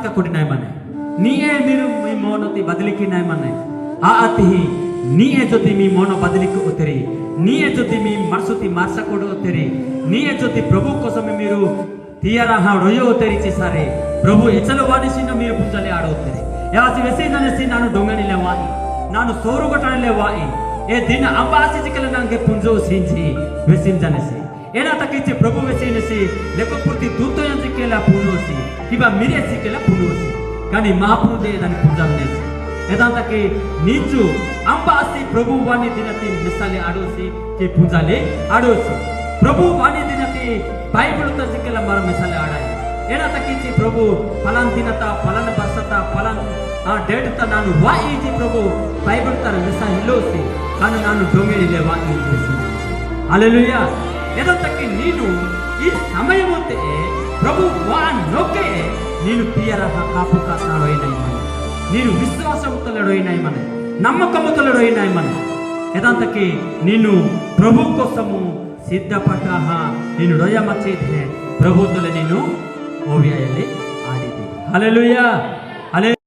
का कोडी नाही माने निए मिरु मी मोनोती बदलिकी नाही माने आ अति निए जोती मी मोनो बदलिकी उतरी निए जोती मी मरसुती मारसा कोडो उतरी निए जोती प्रभु कोसम मिरु तियारा हा रोयो उतरी चिसारे प्रभु एचलो वानिसिन मिरु पुंजले आडो उतरी यासी वेसिननेसी नानु डोंगनिले वाई नानु सोरुगटनले वाई ए दिन अंबासी जिकले नंगे पुंजो सिंजी वेसिनजनेसी एना तकिचे प्रभु वेसिनेसी लेकोपुर्ति दूतो यंजिकेला पुनोसी किबा मिरेसिकेला पुनोसी కానీ మహాపురుదే దాని పుంజాలనేసి ఎదాంతకి నీచు అంబాసి ప్రభు వాణి దినతి మిసాలి ఆడోసి కి పుంజాలి ఆడోసి ప్రభు వాణి దినతి బైబిల్ తజికెల మర మిసాలి ఆడాయి ఏనా తకిచి ప్రభు ఫలాన్ దినత ఫలాన్ బర్సత ఫలాన్ ఆ డేట్ త ನಾನು ವಾಯಿಜಿ ప్రభు బైబిల్ ತರ మిసా ಹಿಲೋಸಿ ಕಾನು ನಾನು ಡೊಂಗೆಲಿಲೆ ವಾಯಿಜಿ హల్లెలూయా ఎదాంతకి ನೀನು ಈ ಸಮಯವಂತೆ ప్రభు వాన్ నొకే ನೀನು ಪಿಯರ ಕಾಪು ಕಾಸಾಡೋಯ್ನಾಯಿ ಮನೆ ನೀನು ವಿಶ್ವಾಸವುತ್ತಲಡೋಯ್ನಾಯಿ ಮನೆ నమ్మకముతలడోయ్నాయి మನೆ ఎదాంతకి ನೀನು ప్రభు కోసము ಸಿದ್ಧಪಟ್ಟಾಹ ನೀನು ಡೊಯ ಮಚ್ಚಿದೆ ప్రభుతుల ನೀನು ಓವಿಯಲ್ಲಿ ಆಡಿದೆ ಹಲ್ಲೆಲೂಯಾ.